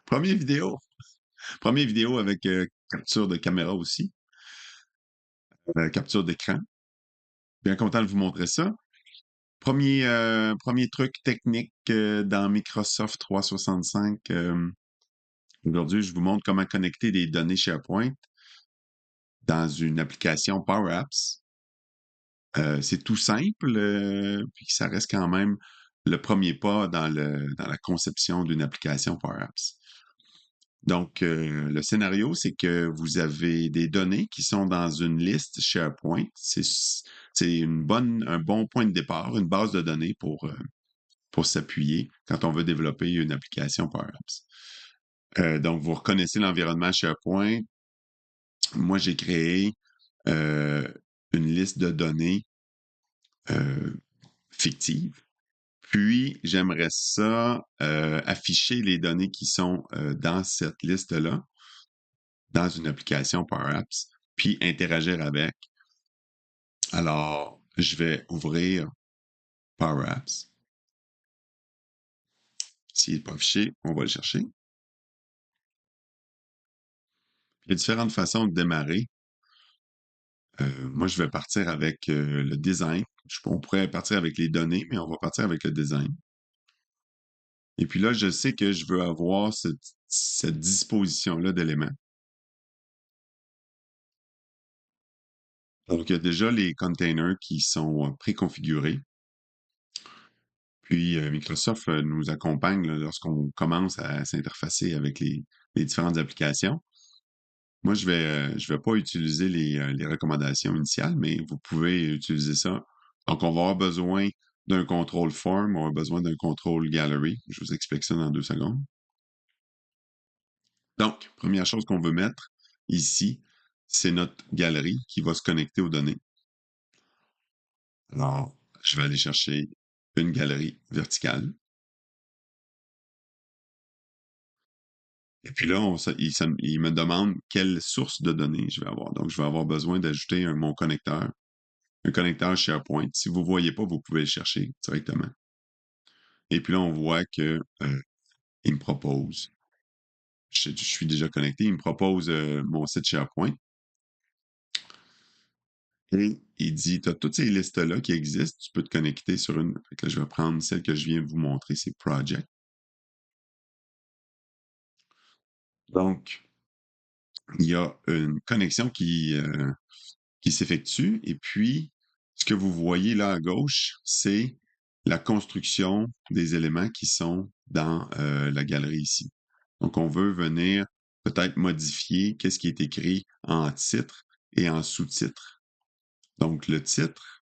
Première vidéo. Première vidéo avec capture de caméra aussi, capture d'écran. Bien content de vous montrer ça. Premier truc technique dans Microsoft 365. Aujourd'hui, je vous montre comment connecter des données SharePoint dans une application Power Apps. C'est tout simple, puis ça reste quand même le premier pas dans la conception d'une application Power Apps. Donc, le scénario, c'est que vous avez des données qui sont dans une liste SharePoint. C'est un bon point de départ, une base de données pour s'appuyer quand on veut développer une application Power Apps. Donc, vous reconnaissez l'environnement SharePoint. Moi, j'ai créé une liste de données fictive. Puis, j'aimerais ça afficher les données qui sont dans cette liste-là, dans une application Power Apps, puis interagir avec. Alors, je vais ouvrir Power Apps. S'il n'est pas affiché, on va le chercher. Il y a différentes façons de démarrer. Moi, je vais partir avec le design. On pourrait partir avec les données, mais on va partir avec le design. Et puis là, je sais que je veux avoir cette disposition-là d'éléments. Donc, il y a déjà les containers qui sont préconfigurés. Puis, Microsoft nous accompagne lorsqu'on commence à s'interfacer avec les différentes applications. Moi, je vais pas utiliser les recommandations initiales, mais vous pouvez utiliser ça. Donc, on va avoir besoin d'un contrôle form, on va avoir besoin d'un contrôle gallery. Je vous explique ça dans 2 secondes. Donc, première chose qu'on veut mettre ici, c'est notre galerie qui va se connecter aux données. Alors, je vais aller chercher une galerie verticale. Et puis là, il me demande quelle source de données je vais avoir. Donc, je vais avoir besoin d'ajouter un connecteur SharePoint. Si vous ne voyez pas, vous pouvez le chercher directement. Et puis là, on voit que il me propose, je suis déjà connecté, il me propose mon site SharePoint. Et il dit, tu as toutes ces listes-là qui existent, tu peux te connecter sur une. Fait que là, je vais prendre celle que je viens de vous montrer, c'est Project. Donc, il y a une connexion qui s'effectue. Et puis, ce que vous voyez là à gauche, c'est la construction des éléments qui sont dans la galerie ici. Donc, on veut venir peut-être modifier qu'est-ce qui est écrit en titre et en sous-titre. Donc, le titre,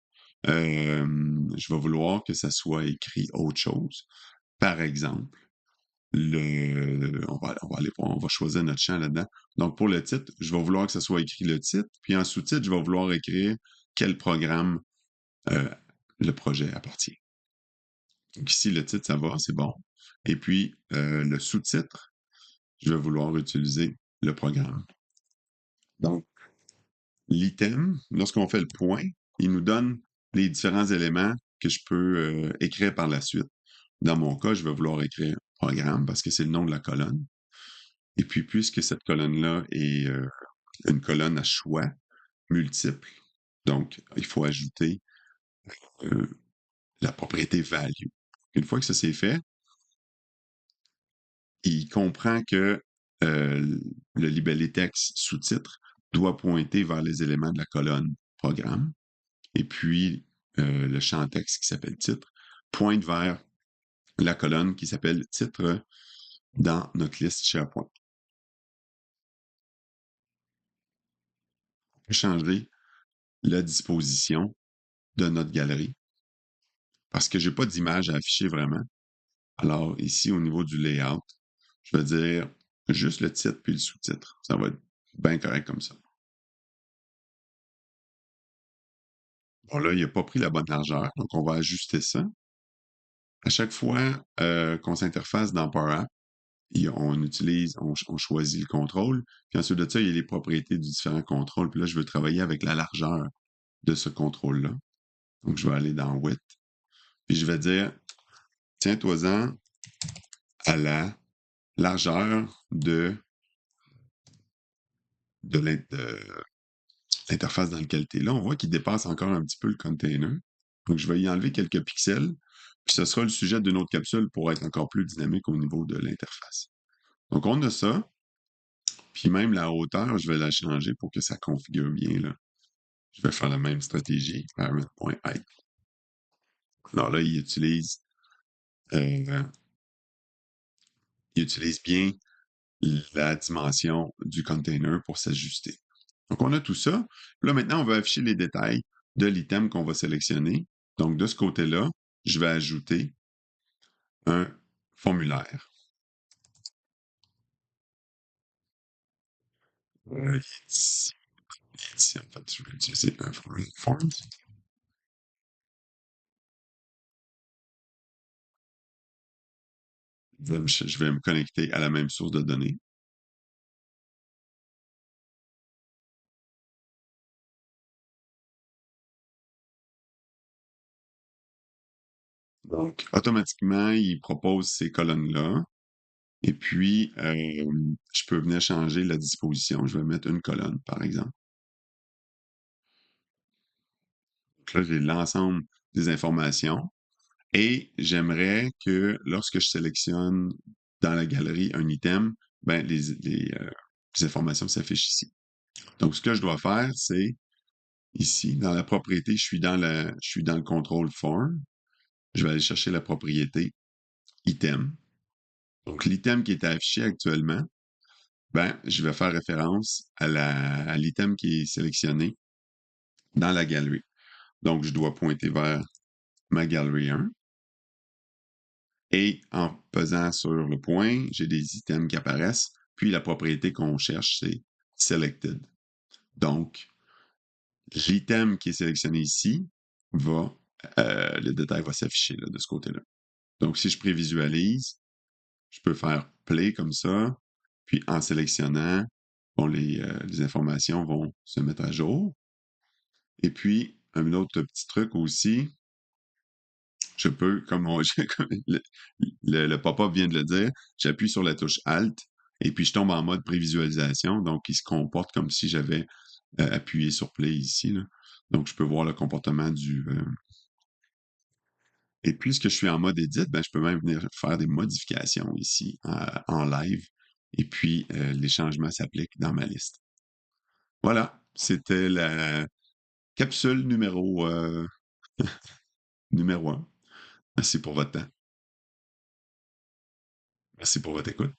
je vais vouloir que ça soit écrit autre chose. Par exemple, on va choisir notre champ là-dedans. Donc, pour le titre, je vais vouloir que ça soit écrit le titre, puis en sous-titre, je vais vouloir écrire quel programme le projet appartient. Donc ici, le titre, ça va, c'est bon. Et puis, le sous-titre, je vais vouloir utiliser le programme. Donc, l'item, lorsqu'on fait le point, il nous donne les différents éléments que je peux écrire par la suite. Dans mon cas, je vais vouloir écrire programme parce que c'est le nom de la colonne. Et puis, puisque cette colonne-là est une colonne à choix multiple, donc il faut ajouter la propriété value. Une fois que ça c'est fait, il comprend que le libellé texte sous-titre doit pointer vers les éléments de la colonne programme. Et puis, le champ texte qui s'appelle titre pointe vers la colonne qui s'appelle titre dans notre liste SharePoint. On peut changer la disposition de notre galerie parce que j'ai pas d'image à afficher vraiment. Alors, ici, au niveau du layout, je vais dire juste le titre puis le sous-titre. Ça va être bien correct comme ça. Bon, là, il n'a pas pris la bonne largeur, donc on va ajuster ça. À chaque fois qu'on s'interface dans Power App, on choisit le contrôle, puis ensuite de ça, il y a les propriétés du différent contrôle. Puis là, je veux travailler avec la largeur de ce contrôle-là. Donc, je vais aller dans Width, puis je vais dire, tiens-toi-en à la largeur de l'interface dans laquelle tu es. Là, on voit qu'il dépasse encore un petit peu le container. Donc, je vais y enlever quelques pixels, puis ce sera le sujet d'une autre capsule pour être encore plus dynamique au niveau de l'interface. Donc, on a ça, puis même la hauteur, je vais la changer pour que ça configure bien, là. Je vais faire la même stratégie, parent.height. Alors là, euh, il utilise bien la dimension du container pour s'ajuster. Donc, on a tout ça. Là, maintenant, on va afficher les détails de l'item qu'on va sélectionner. Donc, de ce côté-là, je vais ajouter un formulaire. Ici, ici, en fait, je vais utiliser un form. Je vais me connecter à la même source de données. Donc, automatiquement, il propose ces colonnes-là. Et puis, je peux venir changer la disposition. Je vais mettre une colonne, par exemple. Donc là, j'ai l'ensemble des informations. Et j'aimerais que lorsque je sélectionne dans la galerie un item, ben, les informations s'affichent ici. Donc, ce que je dois faire, c'est ici, dans la propriété, je suis dans le contrôle form. Je vais aller chercher la propriété item. Donc, l'item qui est affiché actuellement, ben, je vais faire référence à l'item qui est sélectionné dans la galerie. Donc, je dois pointer vers ma galerie 1. Et en pesant sur le point, j'ai des items qui apparaissent. Puis la propriété qu'on cherche, c'est selected. Donc, l'item qui est sélectionné ici le détail va s'afficher de ce côté-là. Donc, si je prévisualise, je peux faire play comme ça. Puis en sélectionnant, bon, les informations vont se mettre à jour. Et puis, un autre petit truc aussi, je peux, comme le pop-up vient de le dire, j'appuie sur la touche Alt et puis je tombe en mode prévisualisation. Donc, il se comporte comme si j'avais appuyé sur Play ici, là. Donc, je peux voir le comportement Et puisque je suis en mode Edit, ben, je peux même venir faire des modifications ici en live. Et puis, les changements s'appliquent dans ma liste. Voilà, c'était la capsule numéro 1. Merci pour votre temps. Merci pour votre écoute.